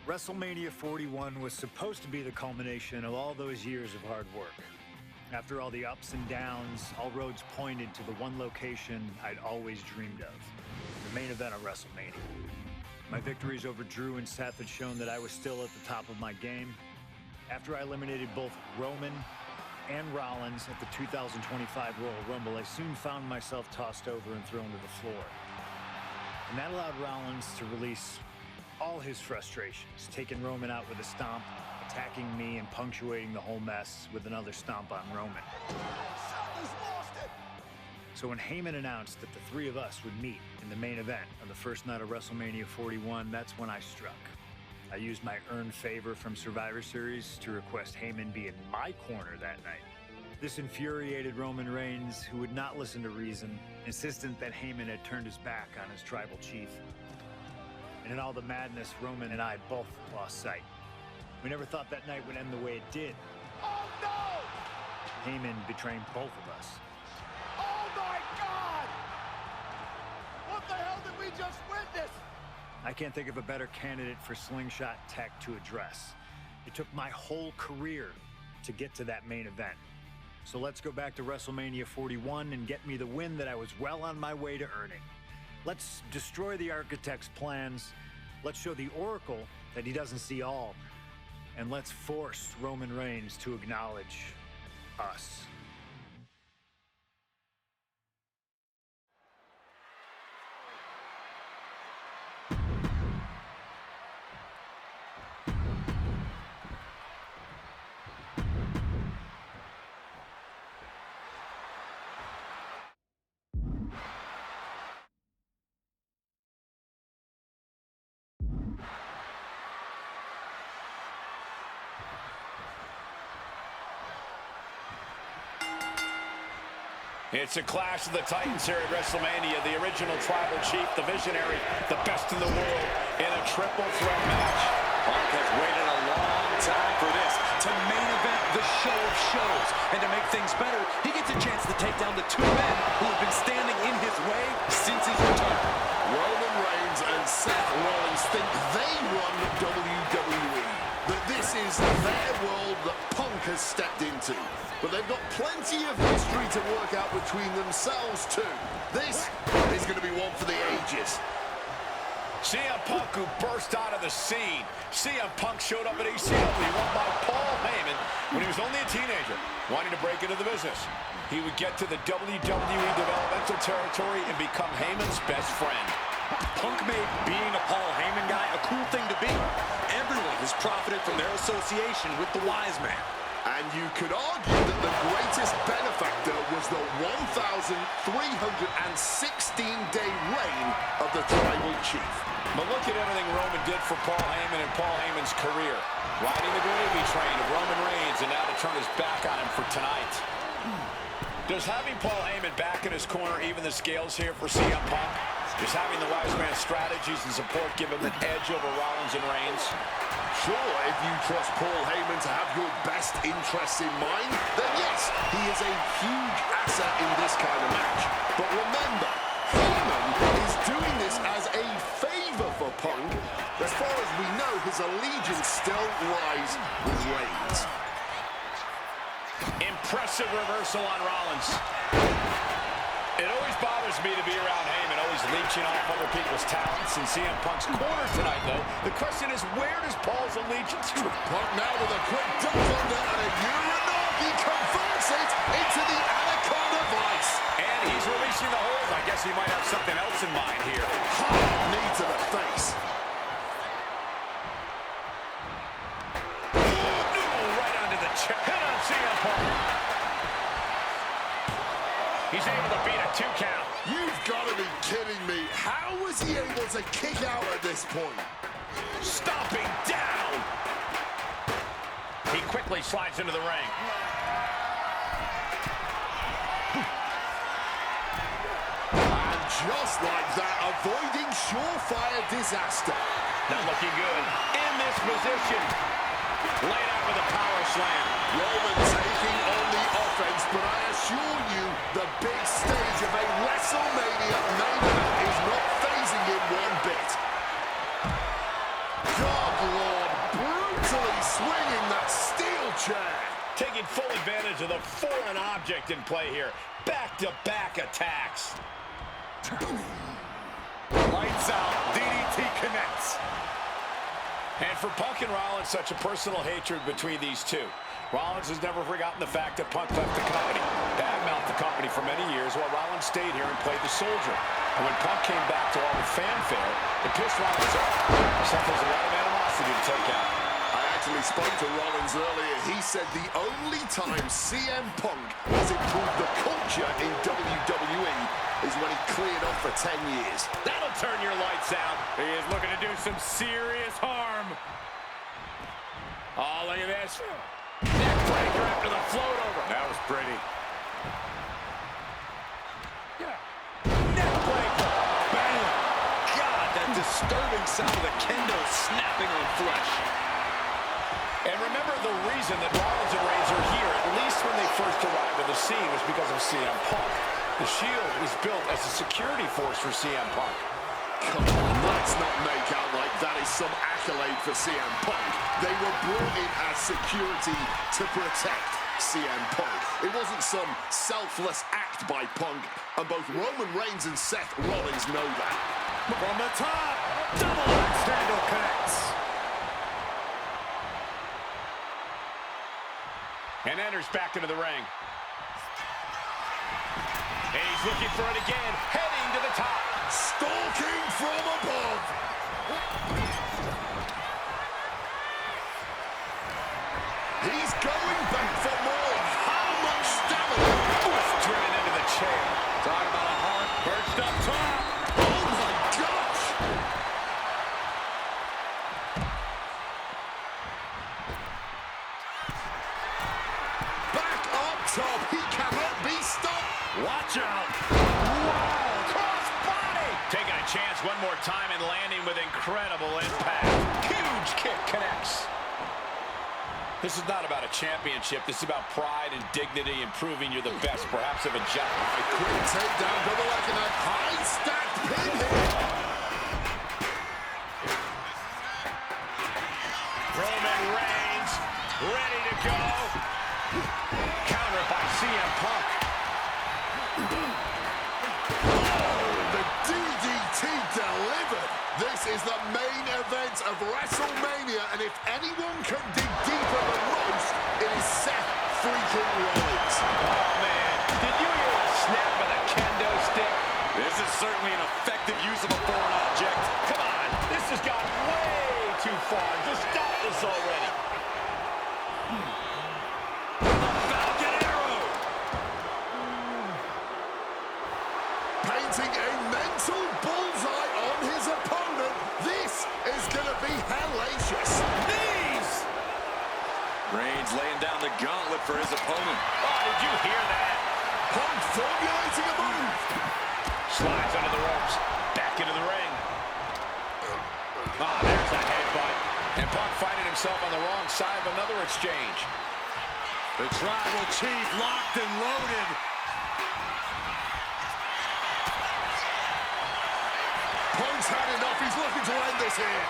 WrestleMania 41 was supposed to be the culmination of all those years of hard work. After all the ups and downs, all roads pointed to the one location I'd always dreamed of, the main event of WrestleMania. My victories over Drew and Seth had shown that I was still at the top of my game. After I eliminated both Roman and Rollins at the 2025 Royal Rumble, I soon found myself tossed over and thrown to the floor. And that allowed Rollins to release all his frustrations, taking Roman out with a stomp, attacking me, and punctuating the whole mess with another stomp on Roman. So when Heyman announced that the three of us would meet in the main event on the first night of WrestleMania 41, that's when I struck. I used my earned favor from Survivor Series to request Heyman be in my corner that night. This infuriated Roman Reigns, who would not listen to reason, insistent that Heyman had turned his back on his tribal chief. And in all the madness, Roman and I both lost sight. We never thought that night would end the way it did. Oh, no! Heyman betraying both of us. Oh, my God! What the hell did we just witness? I can't think of a better candidate for slingshot tech to address. It took my whole career to get to that main event. So let's go back to WrestleMania 41 and get me the win that I was well on my way to earning. Let's destroy the architect's plans. Let's show the Oracle that he doesn't see all. And let's force Roman Reigns to acknowledge us. It's a clash of the Titans here at WrestleMania. The original tribal chief, the visionary, the best in the world in a triple threat match. Punk has waited a long time for this, to main event the show of shows. And to make things better, he gets a chance to take down the two men who have been standing in his way since his return. Roman Reigns and Seth Rollins think they run WWE. That this is their world that Punk has stepped into. But they've got plenty of history to work out between themselves too. This is going to be one for the ages. CM Punk, who burst out of the scene. CM Punk showed up at ECW, won by Paul Heyman when he was only a teenager, wanting to break into the business. He would get to the WWE developmental territory and become Heyman's best friend. Punk made being a Paul Heyman guy a cool thing to be. Everyone has profited from their association with the wise man. And you could argue that the greatest benefactor was the 1,316-day reign of the tribal chief. But look at everything Roman did for Paul Heyman and Paul Heyman's career. Riding the gravy train of Roman Reigns, and now to turn his back on him for tonight. Does having Paul Heyman back in his corner even the scales here for CM Punk? Does having the wise man's strategies and support give him an edge over Rollins and Reigns? Sure, if you trust Paul Heyman to have your best interests in mind, then yes, he is a huge asset in this kind of match. But remember, Heyman is doing this as a favor for Punk. As far as we know, his allegiance still lies with Reigns. Impressive reversal on Rollins. It always bothers me to be around Heyman, always leeching off other people's talents in CM Punk's corner tonight, though. The question is, where does Paul's allegiance go? Punk now with a quick dump under and a Uranagi converts it into the Anaconda Vice. And he's releasing the hold. I guess he might have something else in mind here. Hard knee to the face. Right onto the chest. Hit on CM Punk. He's able to beat a 2 count. You've got to be kidding me. How was he able to kick out at this point? Stomping down. He quickly slides into the ring. And just like that, avoiding surefire disaster. Not looking good. In this position. Laid out with a power slam. Roman taking on the offense, but I assure you, the big stage of a WrestleMania main event is not phasing him one bit. God, Lord. object in play here. Back-to-back attacks. Lights out. DDT connects. And for Punk and Rollins, such a personal hatred between these two. Rollins has never forgotten the fact that Punk left the company, badmouthed the company for many years, while Rollins stayed here and played the soldier. And when Punk came back to all the fanfare, it pissed Rollins off. Seth has a lot of animosity to take out. I actually spoke to Rollins earlier. He said the only time CM Punk has improved the culture in WWE is when he cleared off for 10 years. That'll turn your lights out. He is looking to do some serious harm. Oh, look at this. Neck breaker after the float over. That was pretty. Neck breaker. Bang! God, that disturbing sound of the kendo snapping on flesh. And remember, the reason that Rollins and Reigns are here, at least when they first arrived on the scene, was because of CM Punk. The Shield was built as a security force for CM Punk. Come on, let's not make out like that is some accolade for CM Punk. They were brought in as security to protect CM Punk. It wasn't some selfless act by Punk, and both Roman Reigns and Seth Rollins know that. From the top, double axe handle connects. And enters back into the ring. And he's looking for it again, heading to the top. Stalking from above. He's going back for more. How much stamina? Oof, driven into the chair. Talk about a heart perched up top. Oh my gosh! Back up top. He cannot be stopped. Watch out. Wow, cross body. Taking a chance one more time and landing with incredible impact. Huge kick connects. This is not about a championship. This is about pride and dignity and proving you're the best, perhaps of a giant. A quick takedown, double leg, and a high stacked pin here. Roman Reigns ready to go. Counter by CM Punk. The DDT delivered. This is the main event of WrestleMania, and if anyone can dig deeper than most, it is Seth freaking Rollins. Oh, man. Did you hear the snap of the kendo stick? This is certainly an effective use of a foreign object. Come on. This has gone way too far. Just stop this already. Falcon arrow. Painting a mental bullseye on his opponent. This is going to be hellacious. Knees. Reigns laying down the gauntlet for his opponent. Oh, did you hear that? Punk formulating a move. Slides under the ropes. Back into the ring. Ah, there's a headbutt. And Punk finding himself on the wrong side of another exchange. The tribal chief locked and loaded. Punk's had enough. He's looking to end this here.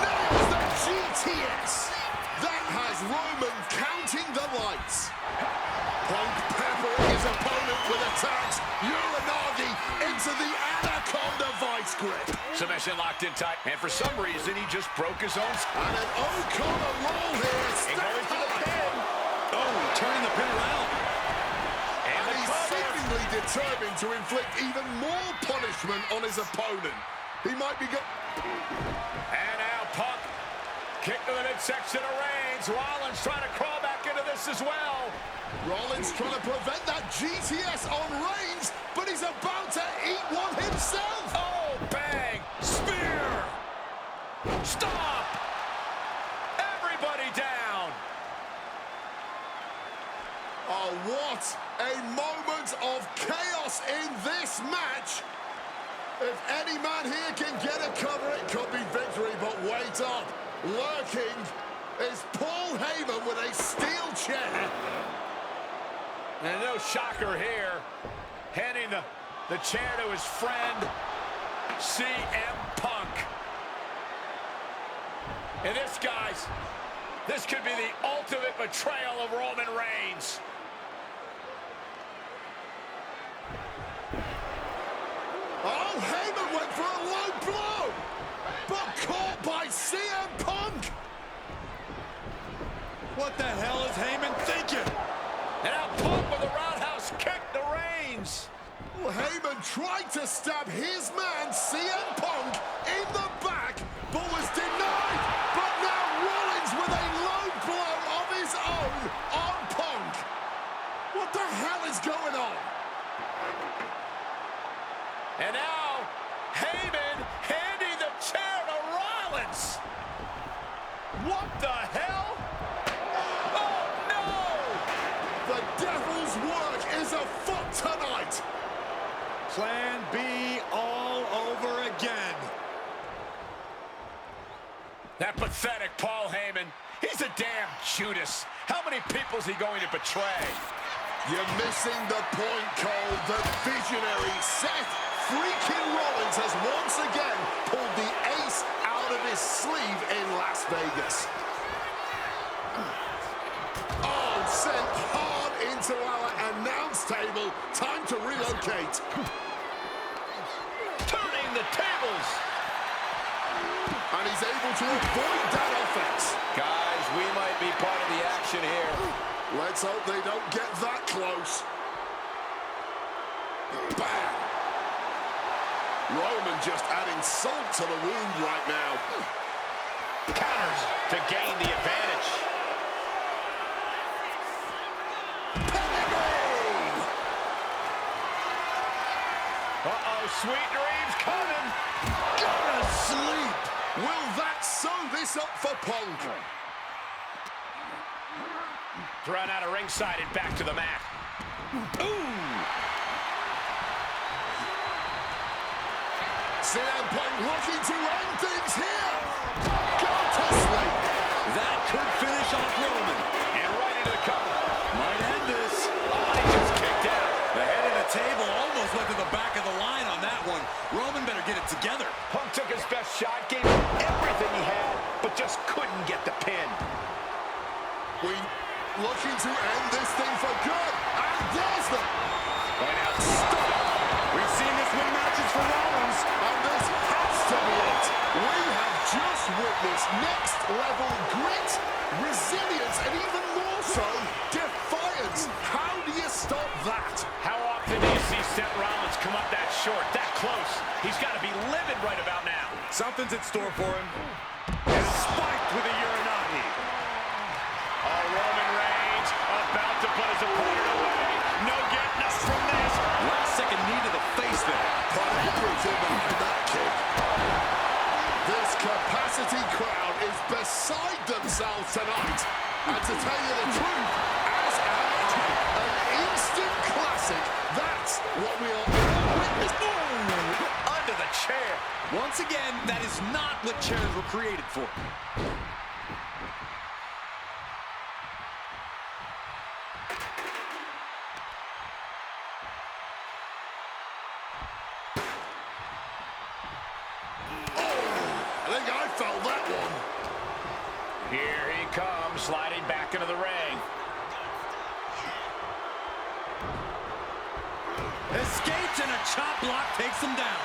Nails the GTS. That has Roman counting the lights. Punk peppering his opponent with attacks. Uranagi into the Anaconda vice grip. Submission locked in tight. And for some reason, he just broke his own. And an O'Connor roll here. And going to the pin. Oh, turning the pin around. And And the he's cover. seemingly determined to inflict even more punishment on his opponent. He might be And now Punk. Kick to the midsection of Reigns. Rollins trying to crawl back into this as well. Rollins trying to prevent that GTS on Reigns, but he's about to eat one himself. Oh, bang. Spear. Stop. Everybody down. Oh, what a moment of chaos in this match. If any man here can get a cover, it could be victory, but wait up. Lurking is Paul Heyman with a steel chair. And no shocker here. Handing the chair to his friend, CM Punk. And this, guys, this could be the ultimate betrayal of Roman Reigns. Heyman went for a low blow, but caught by CM Punk. What the hell is Heyman thinking? And now Punk with a roundhouse kick to Reigns. Well, Heyman tried to stab his man, CM Punk, in the back, but was denied. But now Rollins with a low blow of his own on Punk. What the hell is going on? And now, Heyman handing the chair to Rollins. What the hell? Oh, no! The devil's work is afoot tonight. Plan B all over again. That pathetic Paul Heyman. He's a damn Judas. How many people is he going to betray? You're missing the point, Cole. The visionary Seth freaking Rollins has once again pulled the ace out of his sleeve in Las Vegas. Oh, sent hard into our announce table. Time to relocate. Turning the tables. And he's able to avoid that offense. Guys, we might be part of the action here. Let's hope they don't get that close. Bam! Roman just adding salt to the wound right now. Counters to gain the advantage. Uh-oh, sweet dreams coming. Go to sleep. Will that sew this up for Punk? Thrown out of ringside and back to the mat. Ooh! CM Punk looking to end things here. Go to sleep. That could finish off Roman. And right into the cover. Might end this. Oh, he just kicked out. The head of the table almost went to the back of the line on that one. Roman better get it together. Punk took his best shot, gave him everything he had, but just couldn't get the pin. We looking to end this thing for good. And there's the... Right out. Stop. We've seen this win matches for Rollins. And this has to be it. We have just witnessed next level grit, resilience, and even more so, defiance. How do you stop that? How often do you see Seth Rollins come up that short, that close? He's got to be livid right about now. Something's in store for him. And spiked with a Uranagi. Oh, Roman Reigns about to put his opponent away. No getting up from this. Last second knee to the face there. Put everything behind that kick. This capacity crowd is beside themselves tonight. And to tell you the truth, as an instant classic, that's what we are witnessing. Under the chair. Once again, that is not what chairs were created for. I think I felt that one. Here he comes, sliding back into the ring. Escapes and a chop block takes him down.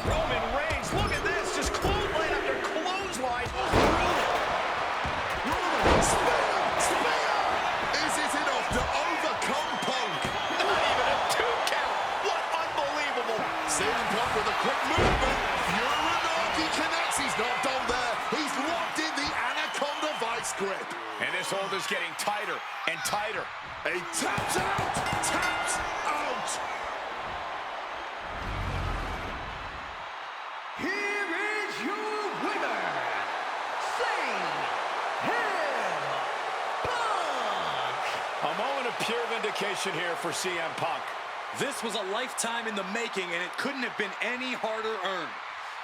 Roman Reigns, look at this, just clothesline after clothesline. Spear! Is it enough to overcome Punk? Not even a 2 count. What unbelievable. CM Punk with a quick movement. Uranagi connects. He's not done there. He's locked in the Anaconda vice grip. And this hold is getting tighter and tighter. He taps out. Taps out. Here is your winner, A moment of pure vindication here for CM Punk. This was a lifetime in the making, and it couldn't have been any harder earned.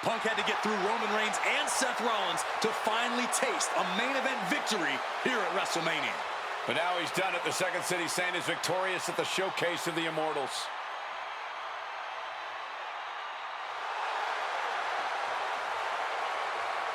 Punk had to get through Roman Reigns and Seth Rollins to finally taste a main event victory here at WrestleMania. But now he's done it. The Second City Saint is victorious at the Showcase of the Immortals.